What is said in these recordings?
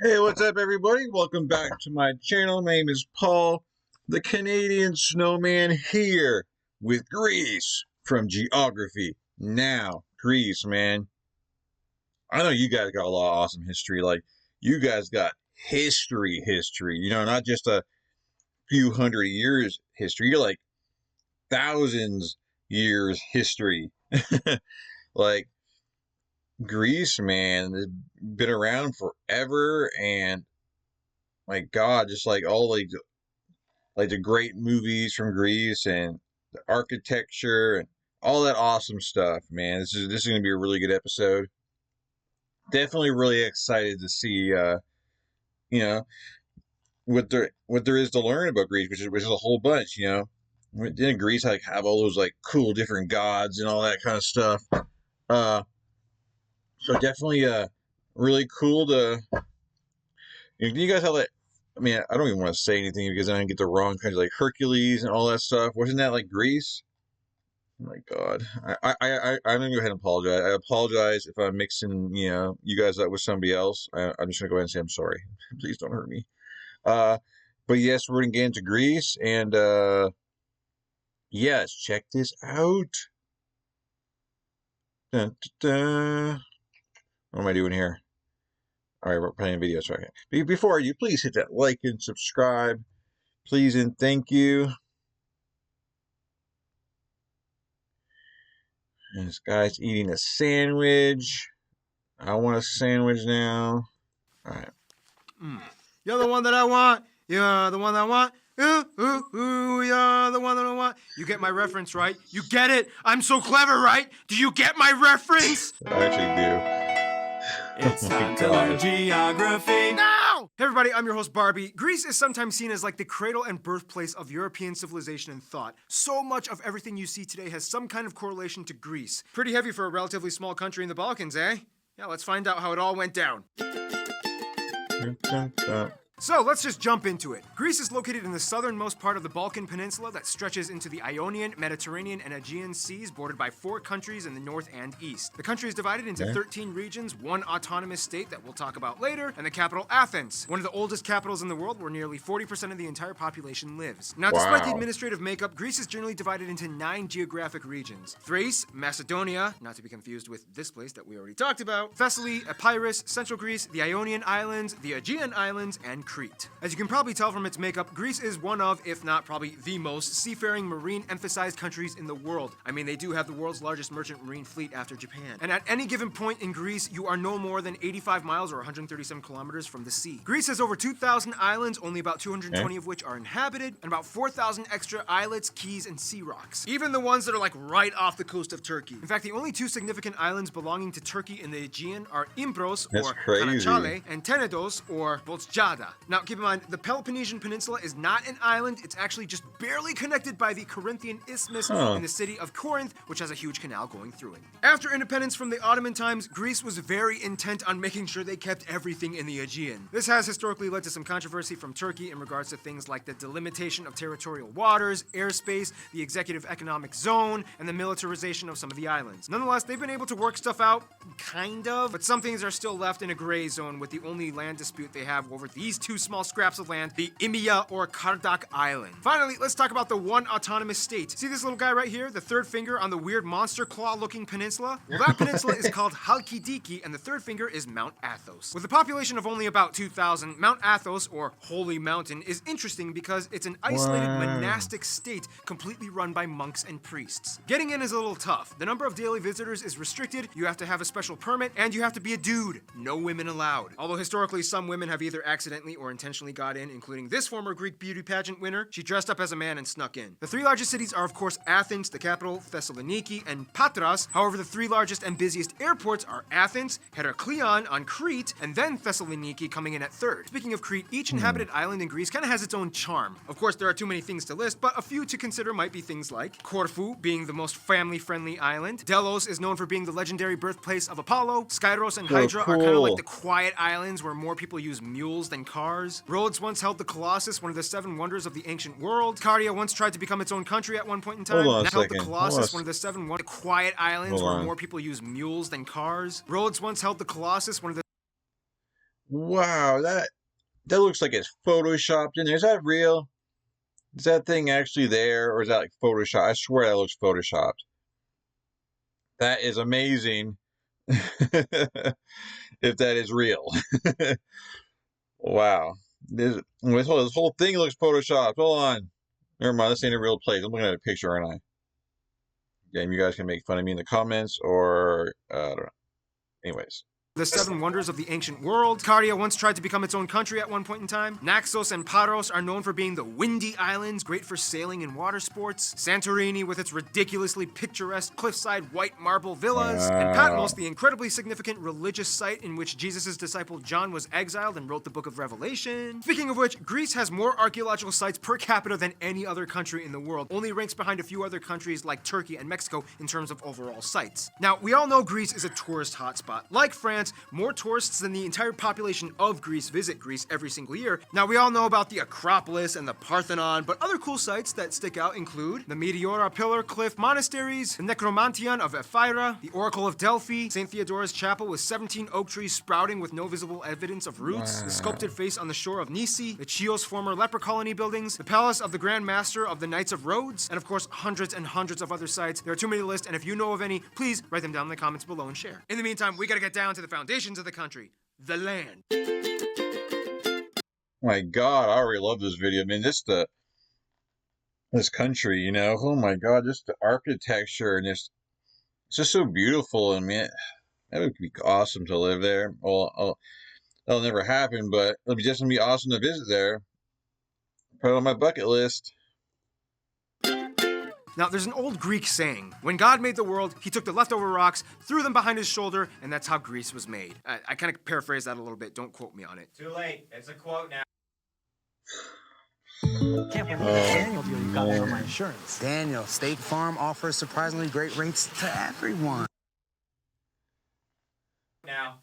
Hey, what's up, everybody? Welcome back to my channel. My name is Paul, the Canadian Snowman, here with Greece from Geography. Now, Greece, man. I know you guys got a lot of awesome history. Like, you guys got history. Not just a few hundred years history. You're like thousands years history. Like, Greece, man, has been around forever, and my God, just like all like the great movies from Greece and the architecture and all that awesome stuff, man. This is gonna be a really good episode. Definitely really excited to see you know what there is to learn about Greece, which is a whole bunch, Didn't Greece like have all those like cool different gods and all that kind of stuff? Uh so definitely really cool to you guys have that. I mean, I don't even want to say anything because then I get the wrong kinds of like Hercules and all that stuff. Wasn't that like Greece? Oh my God, I'm gonna go ahead and apologize. I apologize if I'm mixing, you guys up with somebody else. I'm just gonna go ahead and say I'm sorry. Please don't hurt me. Uh, but yes, we're gonna get into Greece, and yes, check this out. Dun, dun, dun. What am I doing here? All right, we're playing videos. Okay. Before you, please hit that like and subscribe, please and thank you. And this guy's eating a sandwich. I want a sandwich now. All right. You're the one that I want. You're the one that I want. You're the one that I want. You get my reference, right? You get it? I'm so clever, right? Do you get my reference? I actually do. It's time to learn geography now! Hey everybody, I'm your host Barbie. Greece is sometimes seen as like the cradle and birthplace of European civilization and thought. So much of everything you see today has some kind of correlation to Greece. Pretty heavy for a relatively small country in the Balkans, eh? Yeah, let's find out how it all went down. So let's just jump into it. Greece is located in the southernmost part of the Balkan Peninsula that stretches into the Ionian, Mediterranean, and Aegean seas, bordered by 4 countries in the north and east. The country is divided into 13 regions, 1 autonomous state that we'll talk about later, and the capital Athens, one of the oldest capitals in the world where nearly 40% of the entire population lives. Now, despite the administrative makeup, Greece is generally divided into 9 geographic regions. Thrace, Macedonia, not to be confused with this place that we already talked about, Thessaly, Epirus, Central Greece, the Ionian Islands, the Aegean Islands, and Crete. As you can probably tell from its makeup, Greece is one of, if not probably the most, seafaring marine-emphasized countries in the world. I mean, they do have the world's largest merchant marine fleet after Japan. And at any given point in Greece, you are no more than 85 miles or 137 kilometers from the sea. Greece has over 2,000 islands, only about 220 of which are inhabited, and about 4,000 extra islets, keys, and sea rocks. Even the ones that are like right off the coast of Turkey. In fact, the only 2 significant islands belonging to Turkey in the Aegean are Imbros, or Kanaçale, and Tenedos, or Bozcaada. Now, keep in mind, the Peloponnesian Peninsula is not an island, it's actually just barely connected by the Corinthian Isthmus in the city of Corinth, which has a huge canal going through it. After independence from the Ottoman times, Greece was very intent on making sure they kept everything in the Aegean. This has historically led to some controversy from Turkey in regards to things like the delimitation of territorial waters, airspace, the executive economic zone, and the militarization of some of the islands. Nonetheless, they've been able to work stuff out, kind of, but some things are still left in a gray zone, with the only land dispute they have over these 2 small scraps of land, the Imia or Kardak Island. Finally, let's talk about the one autonomous state. See this little guy right here, the 3rd finger on the weird monster claw looking peninsula? Well, that peninsula is called Halkidiki, and the 3rd finger is Mount Athos. With a population of only about 2,000, Mount Athos, or Holy Mountain, is interesting because it's an isolated monastic state completely run by monks and priests. Getting in is a little tough. The number of daily visitors is restricted, you have to have a special permit, and you have to be a dude. No women allowed. Although historically some women have either accidentally or intentionally got in, including this former Greek beauty pageant winner. She dressed up as a man and snuck in. The 3 largest cities are of course Athens, the capital, Thessaloniki, and Patras. However, the 3 largest and busiest airports are Athens, Heraklion on Crete, and then Thessaloniki coming in at 3rd. Speaking of Crete, each inhabited island in Greece kind of has its own charm. Of course, there are too many things to list, but a few to consider might be things like Corfu, being the most family-friendly island. Delos is known for being the legendary birthplace of Apollo. Skyros and Hydra are kind of like the quiet islands where more people use mules than cars. Rhodes once held the Colossus, one of the 7 wonders of the ancient world. Cardia once tried to become its own country at one point in time. Hold on a Now second. the Colossus, one of the 7 the quiet islands where more people use mules than cars. Rhodes once held the Colossus, one of the Wow, that looks like it's photoshopped in there. Is that real? Is that thing actually there, or is that like Photoshop? I swear that looks photoshopped. That is amazing. If that is real. Wow. This whole thing looks photoshopped. Hold on. Never mind, this ain't a real place. I'm looking at a picture, aren't I? Again, you guys can make fun of me in the comments, or I don't know. Anyways. The seven wonders of the ancient world. Caria once tried to become its own country at one point in time. Naxos and Paros are known for being the windy islands, great for sailing and water sports. Santorini with its ridiculously picturesque cliffside white marble villas. And Patmos, the incredibly significant religious site in which Jesus' disciple John was exiled and wrote the book of Revelation. Speaking of which, Greece has more archaeological sites per capita than any other country in the world, only ranks behind a few other countries like Turkey and Mexico in terms of overall sites. Now, we all know Greece is a tourist hotspot. Like France, more tourists than the entire population of Greece visit Greece every single year. Now, we all know about the Acropolis and the Parthenon, but other cool sites that stick out include the Meteora Pillar Cliff Monasteries, the Necromantion of Ephyra, the Oracle of Delphi, St. Theodora's Chapel with 17 oak trees sprouting with no visible evidence of roots, the sculpted face on the shore of Nisi, the Chios former leper colony buildings, the Palace of the Grand Master of the Knights of Rhodes, and of course, hundreds and hundreds of other sites. There are too many to list, and if you know of any, please write them down in the comments below and share. In the meantime, we gotta get down to the foundations of the country, the land. My God, I already love this video. I mean, this country, you know. Oh my God, just the architecture and it's just so beautiful. I mean, that would be awesome to live there. Well, that'll never happen, but it'll be just gonna be awesome to visit there. Put it on my bucket list. Now, there's an old Greek saying, when God made the world, he took the leftover rocks, threw them behind his shoulder, and that's how Greece was made. I kind of paraphrase that a little bit, don't quote me on it. Too late, it's a quote now. Can't believe the Daniel deal you got from my insurance. Daniel, State Farm offers surprisingly great rates to everyone. Now.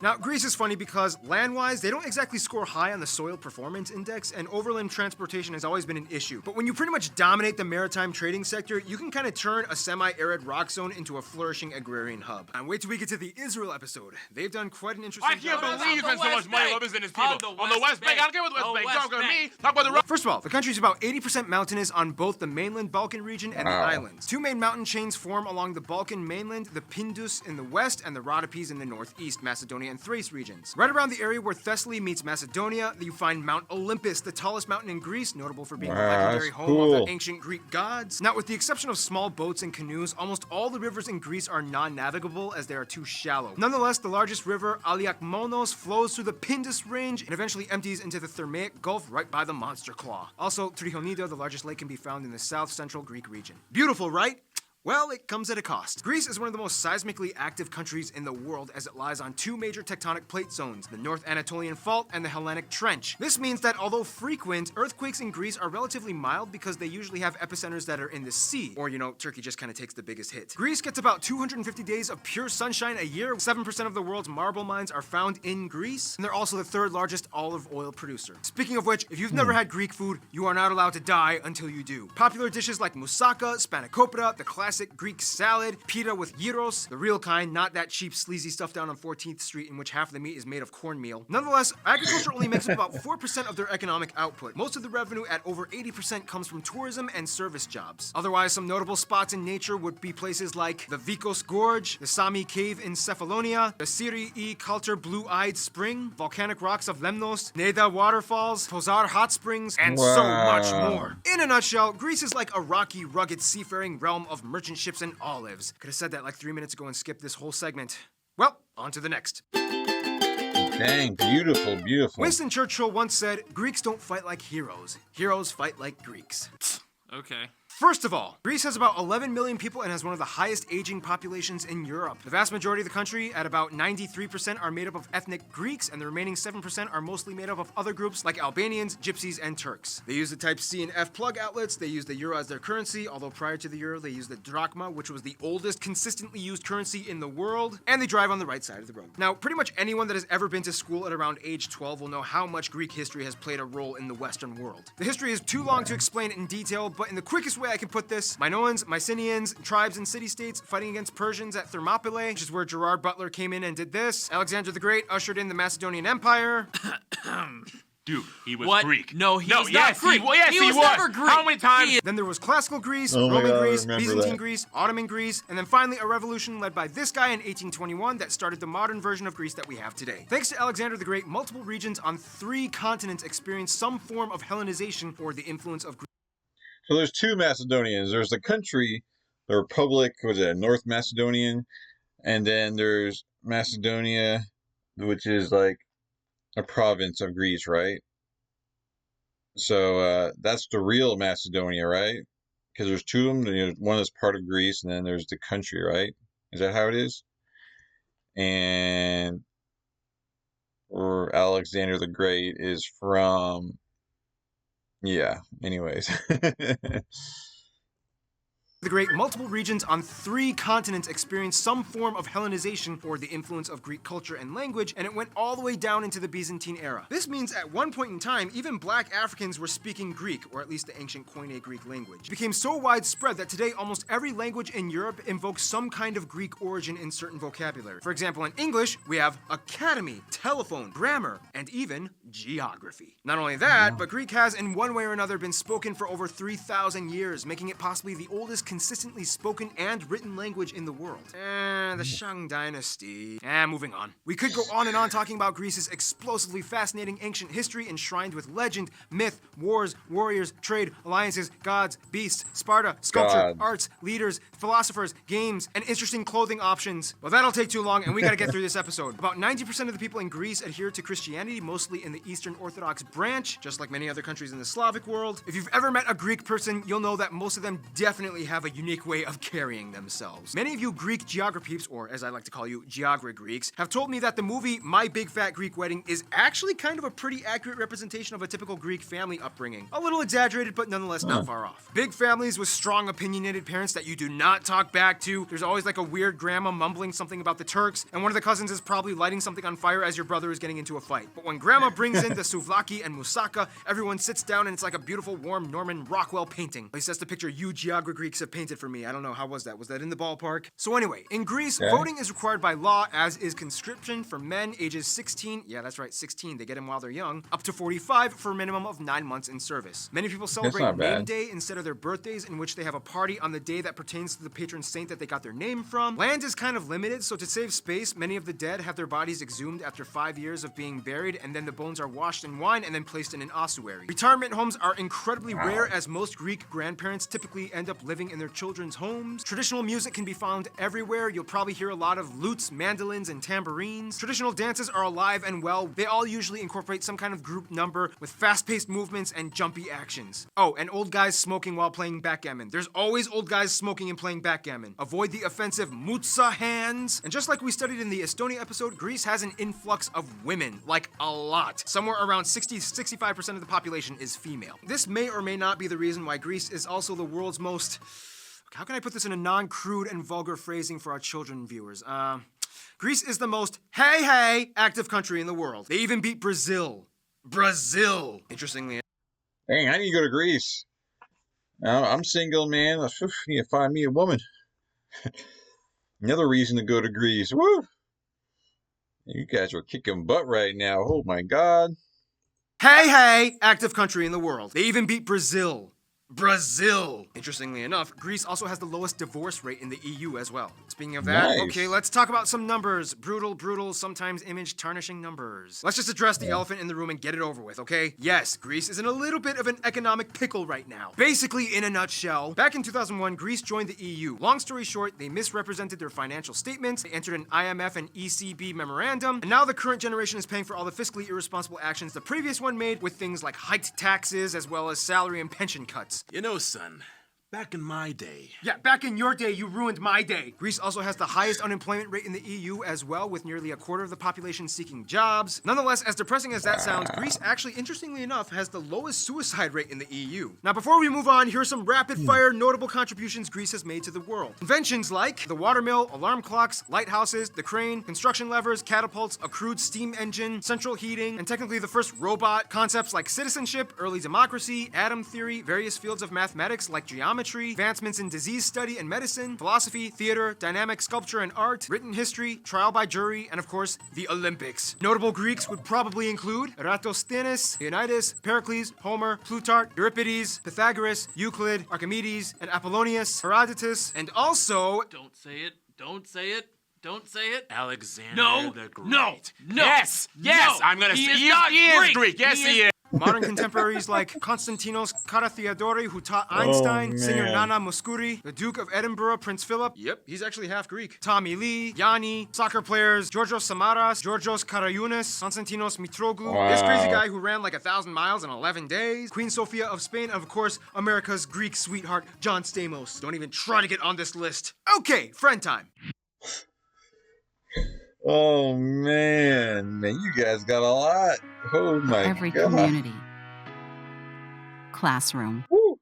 Now, Greece is funny because land-wise, they don't exactly score high on the Soil Performance Index, and overland transportation has always been an issue. But when you pretty much dominate the maritime trading sector, you can kind of turn a semi-arid rock zone into a flourishing agrarian hub. And wait till we get to the Israel episode. They've done quite an interesting I can't job. believe you spend so much money on business people. On the West Bank, I don't care what the West Bank. Talk about me. Talk about the rock. First of all, the country's about 80% mountainous on both the mainland Balkan region and the islands. Two main mountain chains form along the Balkan mainland, the Pindus in the west and the Rhodopes in the northeast, Macedonia and Thrace regions. Right around the area where Thessaly meets Macedonia, you find Mount Olympus, the tallest mountain in Greece, notable for being the legendary home of the ancient Greek gods. Now, with the exception of small boats and canoes, almost all the rivers in Greece are non-navigable as they are too shallow. Nonetheless, the largest river, Aliakmonos, flows through the Pindus range and eventually empties into the Thermaic Gulf right by the Monster Claw. Also, Trichonida, the largest lake, can be found in the south-central Greek region. Beautiful, right? Well, it comes at a cost. Greece is one of the most seismically active countries in the world as it lies on two major tectonic plate zones, the North Anatolian Fault and the Hellenic Trench. This means that although frequent, earthquakes in Greece are relatively mild because they usually have epicenters that are in the sea, or, you know, Turkey just kind of takes the biggest hit. Greece gets about 250 days of pure sunshine a year. 7% of the world's marble mines are found in Greece, and they're also the third largest olive oil producer. Speaking of which, if you've never had Greek food, you are not allowed to die until you do. Popular dishes like moussaka, spanakopita, the classic Greek salad, pita with gyros, the real kind, not that cheap sleazy stuff down on 14th Street in which half the meat is made of cornmeal. Nonetheless, agriculture only makes up about 4% of their economic output. Most of the revenue at over 80% comes from tourism and service jobs. Otherwise, some notable spots in nature would be places like the Vikos Gorge, the Sami Cave in Cephalonia, the Siri Kalter Blue-Eyed Spring, volcanic rocks of Lemnos, Neda Waterfalls, Pozar Hot Springs, and so much more. In a nutshell, Greece is like a rocky, rugged, seafaring realm of merchant ships and olives. Could have said that like 3 minutes ago and skipped this whole segment. Well, on to the next. Dang, beautiful, beautiful. Winston Churchill once said, Greeks don't fight like heroes. Heroes fight like Greeks. Okay. First of all, Greece has about 11 million people and has one of the highest aging populations in Europe. The vast majority of the country, at about 93%, are made up of ethnic Greeks, and the remaining 7% are mostly made up of other groups like Albanians, Gypsies, and Turks. They use the Type C and F plug outlets, they use the euro as their currency, although prior to the euro they used the drachma, which was the oldest consistently used currency in the world, and they drive on the right side of the road. Now, pretty much anyone that has ever been to school at around age 12 will know how much Greek history has played a role in the Western world. The history is too long to explain in detail, but in the quickest way way I can put this. Minoans, Mycenaeans, tribes and city-states fighting against Persians at Thermopylae, which is where Gerard Butler came in and did this. Alexander the Great ushered in the Macedonian Empire. Dude, he was What? Greek. No, he was not Greek. He was never Greek. How many times? Then there was classical Greece, Oh my Roman God, I Greece, remember Byzantine that. Greece, Ottoman Greece, and then finally a revolution led by this guy in 1821 that started the modern version of Greece that we have today. Thanks to Alexander the Great, multiple regions on 3 continents experienced some form of Hellenization or the influence of Greece. So there's 2 Macedonians. There's the country, the Republic, was it North Macedonian? And then there's Macedonia, which is like a province of Greece, right? So that's the real Macedonia, right? Because there's 2 of them. One is part of Greece, and then there's the country, right? Is that how it is? And or Alexander the Great is from, yeah. Anyways, The Great, multiple regions on 3 continents experienced some form of Hellenization or the influence of Greek culture and language, and it went all the way down into the Byzantine era. This means at one point in time, even black Africans were speaking Greek, or at least the ancient Koine Greek language. It became so widespread that today almost every language in Europe invokes some kind of Greek origin in certain vocabulary. For example, in English, we have academy, telephone, grammar, and even geography. Not only that, but Greek has in one way or another been spoken for over 3,000 years, making it possibly the oldest consistently spoken and written language in the world. The Shang Dynasty. Moving on. We could go on and on talking about Greece's explosively fascinating ancient history enshrined with legend, myth, wars, warriors, trade, alliances, gods, beasts, Sparta, sculpture, God. arts, leaders, philosophers, games, and interesting clothing options. Well, that'll take too long, and we gotta get through this episode. About 90% of the people in Greece adhere to Christianity, mostly in the Eastern Orthodox branch, just like many other countries in the Slavic world. If you've ever met a Greek person, you'll know that most of them definitely have a unique way of carrying themselves. Many of you Greek geograpeeps, or as I like to call you, Geogra Greeks, have told me that the movie My Big Fat Greek Wedding is actually kind of a pretty accurate representation of a typical Greek family upbringing. A little exaggerated, but nonetheless not far off. Big families with strong opinionated parents that you do not talk back to. There's always like a weird grandma mumbling something about the Turks, and one of the cousins is probably lighting something on fire as your brother is getting into a fight. But when grandma brings in the souvlaki and moussaka, everyone sits down and it's like a beautiful, warm Norman Rockwell painting. At least that's the picture you Geogra Greeks have painted for me. I don't know, how was that? Was that in the ballpark? So anyway, in Greece, voting is required by law, as is conscription for men ages 16, yeah, that's right, 16, they get them while they're young, up to 45 for a minimum of 9 months in service. Many people celebrate not bad. name day instead of their birthdays, in which they have a party on the day that pertains to the patron saint that they got their name from. Land is kind of limited, so to save space, many of the dead have their bodies exhumed after 5 years of being buried, and then the bones are washed in wine and then placed in an ossuary. Retirement homes are incredibly rare, as most Greek grandparents typically end up living in their children's homes. Traditional music can be found everywhere. You'll probably hear a lot of lutes, mandolins, and tambourines. Traditional dances are alive and well. They all usually incorporate some kind of group number with fast-paced movements and jumpy actions. Oh, and old guys smoking while playing backgammon. There's always old guys smoking and playing backgammon. Avoid the offensive mutsa hands. And just like we studied in the Estonia episode, Greece has an influx of women, like a lot. Somewhere around 60-65% of the population is female. This may or may not be the reason why Greece is also the world's most... How can I put this in a non-crude and vulgar phrasing for our children viewers? Greece is the most hey active country in the world. They even beat Brazil. Brazil! Interestingly. dang, I need to go to Greece. I'm single, man. I need to find me a woman. Another reason to go to Greece. Woo! You guys are kicking butt right now. Oh my God. Hey active country in the world. They even beat Brazil. Brazil! Interestingly enough, Greece also has the lowest divorce rate in the EU as well. Speaking of that, Nice. okay, let's talk about some numbers. Brutal, sometimes image-tarnishing numbers. Let's just address the elephant in the room and get it over with, okay? Yes, Greece is in a little bit of an economic pickle right now. Basically, in a nutshell, back in 2001, Greece joined the EU. Long story short, they misrepresented their financial statements, they entered an IMF and ECB memorandum, and now the current generation is paying for all the fiscally irresponsible actions the previous one made, with things like hiked taxes as well as salary and pension cuts. You know, son, back in my day. Yeah, back in your day, you ruined my day. Greece also has the highest unemployment rate in the EU as well, with nearly a quarter of the population seeking jobs. Nonetheless, as depressing as that sounds, Greece actually, interestingly enough, has the lowest suicide rate in the EU. Now, before we move on, here are some rapid-fire notable contributions Greece has made to the world. Inventions like the water mill, alarm clocks, lighthouses, the crane, construction levers, catapults, a crude steam engine, central heating, and technically the first robot, concepts like citizenship, early democracy, atom theory, various fields of mathematics like geometry, geometry, advancements in disease study and medicine, philosophy, theater, dynamic sculpture and art, written history, trial by jury, and of course, the Olympics. Notable Greeks would probably include Eratosthenes, Leonidas, Pericles, Homer, Plutarch, Euripides, Pythagoras, Euclid, Archimedes, and Apollonius, Herodotus, and also... Don't say it. Don't say it. Don't say it. Alexander the Great. No. Yes. Yes. No. I'm gonna He say is he not is Greek. Greek. Yes, He he is. Modern contemporaries like Konstantinos Karatheodori, who taught Einstein, Oh, singer man. Nana Mouskouri, the Duke of Edinburgh, Prince Philip. Yep, he's actually half Greek. Tommy Lee, Yanni, soccer players Georgios Samaras, Georgios Karayunas, Konstantinos Mitroglou, this crazy Wow. guy who ran like 1,000 miles in 11 days, Queen Sofia of Spain, and of course, America's Greek sweetheart, John Stamos. Don't even try to get on this list. Okay, friend time. Oh man, you guys got a lot. Oh my Every god. community, classroom, Woo.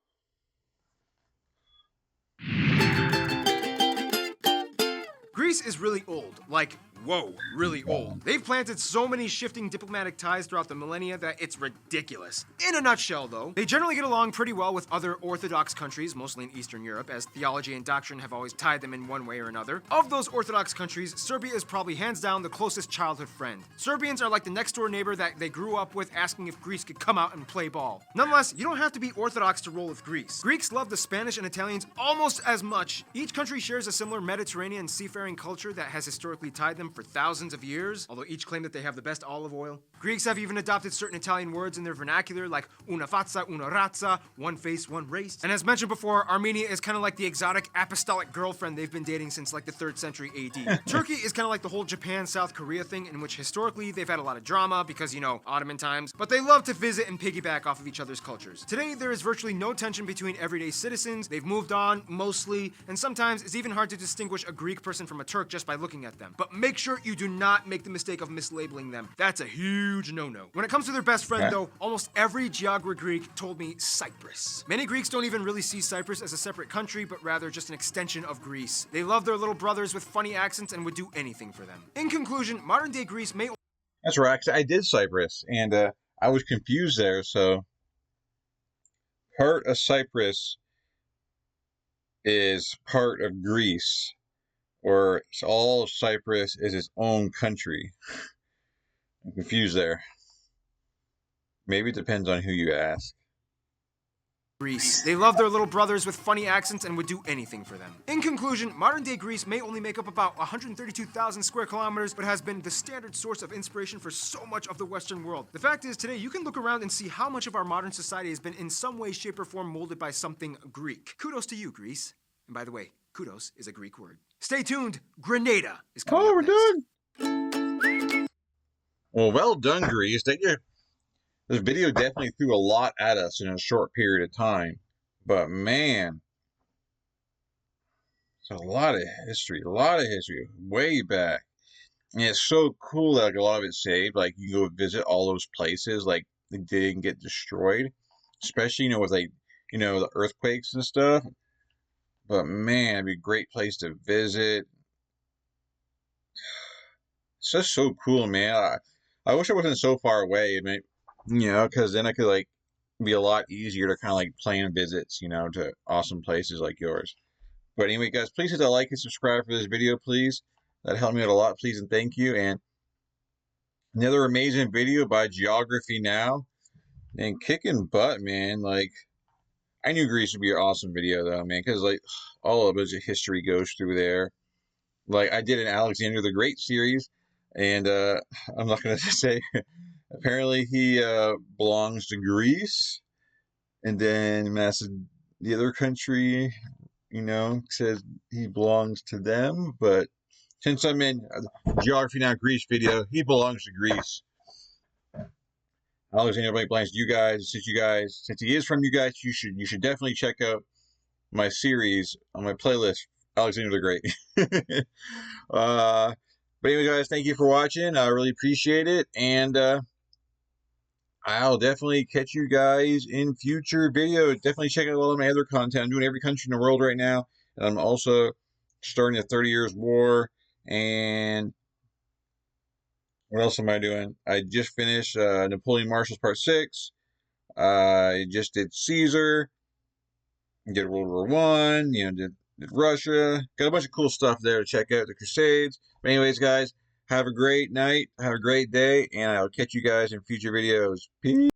Greece is really old, like, whoa, really old. They've planted so many shifting diplomatic ties throughout the millennia that it's ridiculous. In a nutshell, though, they generally get along pretty well with other Orthodox countries, mostly in Eastern Europe, as theology and doctrine have always tied them in one way or another. Of those Orthodox countries, Serbia is probably hands down the closest childhood friend. Serbians are like the next door neighbor that they grew up with asking if Greece could come out and play ball. Nonetheless, you don't have to be Orthodox to roll with Greece. Greeks love the Spanish and Italians almost as much. Each country shares a similar Mediterranean seafaring culture that has historically tied them for thousands of years, although each claim that they have the best olive oil. Greeks have even adopted certain Italian words in their vernacular, like una fazza, una razza, one face, one race. And as mentioned before, Armenia is kind of like the exotic apostolic girlfriend they've been dating since like the 3rd century AD. Turkey is kind of like the whole Japan-South Korea thing, in which historically they've had a lot of drama because, you know, Ottoman times, but they love to visit and piggyback off of each other's cultures. Today, there is virtually no tension between everyday citizens. They've moved on, mostly, and sometimes it's even hard to distinguish a Greek person from a Turk just by looking at them. But make sure you do not make the mistake of mislabeling them. That's a huge no-no. When it comes to their best friend, though, almost every geographer Greek told me Cyprus. Many Greeks don't even really see Cyprus as a separate country, but rather just an extension of Greece. They love their little brothers with funny accents and would do anything for them. In conclusion, modern-day Greece may... That's right. 'Cause I did Cyprus, and I was confused there. So, part of Cyprus is part of Greece, or all of Cyprus is its own country. I'm confused there. Maybe it depends on who you ask. Greece. They love their little brothers with funny accents and would do anything for them. In conclusion, modern-day Greece may only make up about 132,000 square kilometers, but has been the standard source of inspiration for so much of the Western world. The fact is, today, you can look around and see how much of our modern society has been in some way, shape, or form molded by something Greek. Kudos to you, Greece. And by the way, kudos is a Greek word. Stay tuned. Grenada is coming up we're next. done. Well done, Greece. This video definitely threw a lot at us in a short period of time. But man, it's a lot of history, way back. And it's so cool that like, a lot of it's saved. Like you go visit all those places, like they didn't get destroyed. Especially, with like, the earthquakes and stuff. But man, it'd be a great place to visit. It's just so cool, man. I wish I wasn't so far away. I mean, because then I could like be a lot easier to kind of like plan visits, to awesome places like yours. But anyway, guys, please hit the like and subscribe for this video, please. That helped me out a lot, please, and thank you. And another amazing video by Geography Now. And kicking butt, man. Like, I knew Greece would be an awesome video, though, man, because like all of his history goes through there. Like, I did an Alexander the Great series, and I'm not going to say... Apparently, he belongs to Greece, and then the other country, says he belongs to them. But since I'm in Geography Now Greece video, he belongs to Greece. Alexander belongs to you guys. Since he is from you guys, you should definitely check out my series on my playlist, Alexander the Great. But anyway, guys, thank you for watching. I really appreciate it, and I'll definitely catch you guys in future videos. Definitely check out a lot of my other content. I'm doing every country in the world right now. And I'm also starting the 30 Years' War. And what else am I doing? I just finished Napoleon Marshall's Part 6. I just did Caesar. did World War I, you know, did Russia. Got a bunch of cool stuff there to check out, the Crusades. But anyways, guys, have a great night, have a great day, and I'll catch you guys in future videos. Peace.